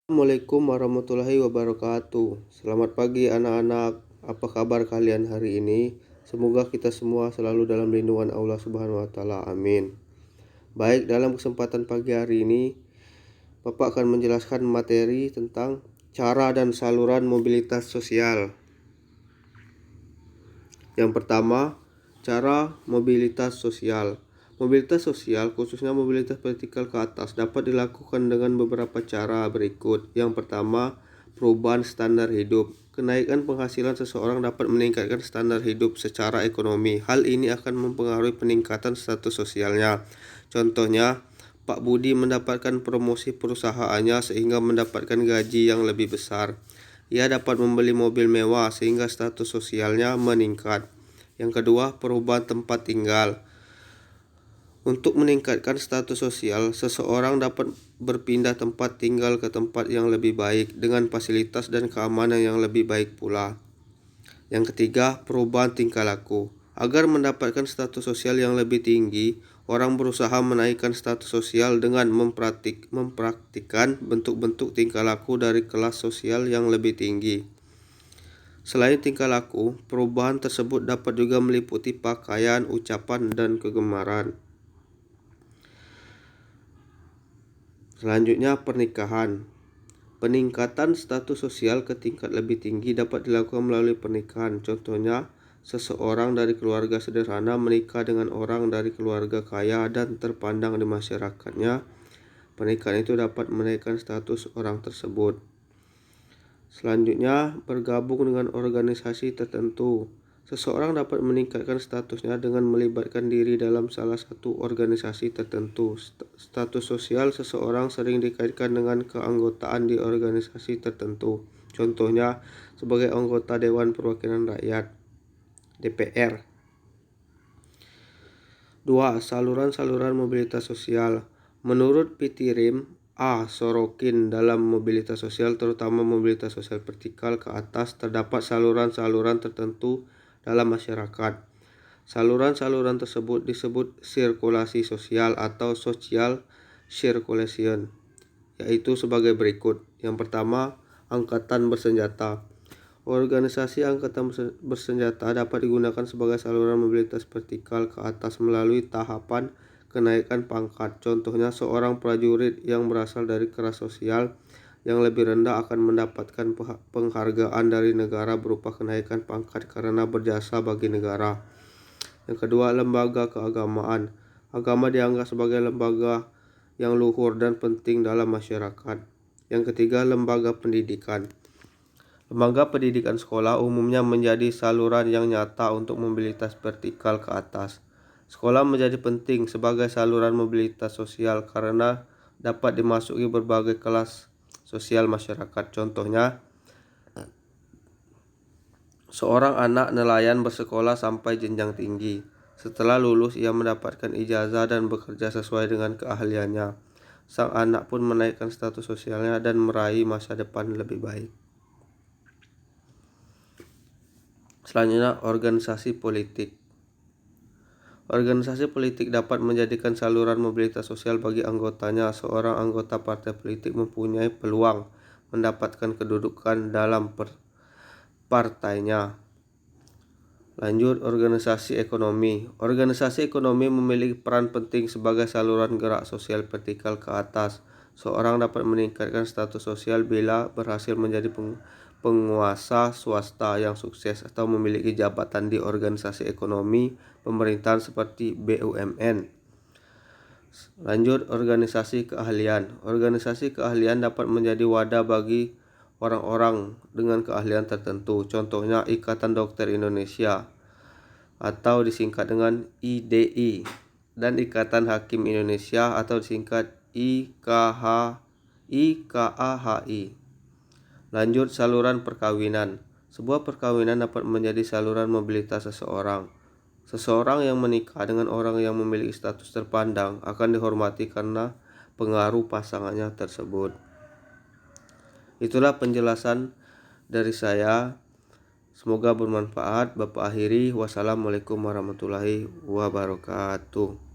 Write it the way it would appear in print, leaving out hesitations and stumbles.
Assalamualaikum warahmatullahi wabarakatuh. Selamat pagi anak-anak. Apa kabar kalian hari ini? Semoga kita semua selalu dalam lindungan Allah Subhanahu wa taala. Amin. Baik, dalam kesempatan pagi hari ini Bapak akan menjelaskan materi tentang cara dan saluran mobilitas sosial. Yang pertama, cara mobilitas sosial. Mobilitas sosial, khususnya mobilitas vertikal ke atas, dapat dilakukan dengan beberapa cara berikut. Yang pertama, perubahan standar hidup. Kenaikan penghasilan seseorang dapat meningkatkan standar hidup secara ekonomi. Hal ini akan mempengaruhi peningkatan status sosialnya. Contohnya, Pak Budi mendapatkan promosi perusahaannya sehingga mendapatkan gaji yang lebih besar. Ia dapat membeli mobil mewah sehingga status sosialnya meningkat. Yang kedua, perubahan tempat tinggal. Untuk meningkatkan status sosial, seseorang dapat berpindah tempat tinggal ke tempat yang lebih baik dengan fasilitas dan keamanan yang lebih baik pula. Yang ketiga, perubahan tingkah laku. Agar mendapatkan status sosial yang lebih tinggi, orang berusaha menaikkan status sosial dengan mempraktikkan bentuk-bentuk tingkah laku dari kelas sosial yang lebih tinggi. Selain tingkah laku, perubahan tersebut dapat juga meliputi pakaian, ucapan, dan kegemaran. Selanjutnya, pernikahan. Peningkatan status sosial ke tingkat lebih tinggi dapat dilakukan melalui pernikahan. Contohnya, seseorang dari keluarga sederhana menikah dengan orang dari keluarga kaya dan terpandang di masyarakatnya. Pernikahan itu dapat menaikkan status orang tersebut. Selanjutnya, bergabung dengan organisasi tertentu. Seseorang dapat meningkatkan statusnya dengan melibatkan diri dalam salah satu organisasi tertentu. Status sosial seseorang sering dikaitkan dengan keanggotaan di organisasi tertentu. Contohnya, sebagai anggota Dewan Perwakilan Rakyat (DPR). 2. Saluran-saluran mobilitas sosial. Menurut Pitirim A. Sorokin, dalam mobilitas sosial, terutama mobilitas sosial vertikal ke atas, terdapat saluran-saluran tertentu dalam masyarakat. Saluran-saluran tersebut disebut sirkulasi sosial atau social circulation, yaitu sebagai berikut. Yang pertama, angkatan bersenjata. Organisasi angkatan bersenjata dapat digunakan sebagai saluran mobilitas vertikal ke atas melalui tahapan kenaikan pangkat. Contohnya, seorang prajurit yang berasal dari kelas sosial yang lebih rendah akan mendapatkan penghargaan dari negara berupa kenaikan pangkat karena berjasa bagi negara. Yang kedua, lembaga keagamaan. Agama dianggap sebagai lembaga yang luhur dan penting dalam masyarakat. Yang ketiga, lembaga pendidikan. Lembaga pendidikan sekolah umumnya menjadi saluran yang nyata untuk mobilitas vertikal ke atas. Sekolah menjadi penting sebagai saluran mobilitas sosial karena dapat dimasuki berbagai kelas sosial masyarakat. Contohnya, seorang anak nelayan bersekolah sampai jenjang tinggi. Setelah lulus, ia mendapatkan ijazah dan bekerja sesuai dengan keahliannya. Sang anak pun menaikkan status sosialnya dan meraih masa depan lebih baik. Selanjutnya, organisasi politik. Organisasi politik dapat menjadikan saluran mobilitas sosial bagi anggotanya. Seorang anggota partai politik mempunyai peluang mendapatkan kedudukan dalam partainya. Lanjut, organisasi ekonomi. Organisasi ekonomi memiliki peran penting sebagai saluran gerak sosial vertikal ke atas. Seorang dapat meningkatkan status sosial bila berhasil menjadi penguasa swasta yang sukses atau memiliki jabatan di organisasi ekonomi pemerintahan seperti BUMN. Lanjut, organisasi keahlian. Organisasi keahlian dapat menjadi wadah bagi orang-orang dengan keahlian tertentu. Contohnya, Ikatan Dokter Indonesia atau disingkat dengan IDI dan Ikatan Hakim Indonesia atau disingkat IKAHI. Lanjut, saluran perkawinan. Sebuah perkawinan dapat menjadi saluran mobilitas seseorang. Seseorang yang menikah dengan orang yang memiliki status terpandang akan dihormati karena pengaruh pasangannya tersebut. Itulah penjelasan dari saya. Semoga bermanfaat. Bapak akhiri. Wassalamualaikum warahmatullahi wabarakatuh.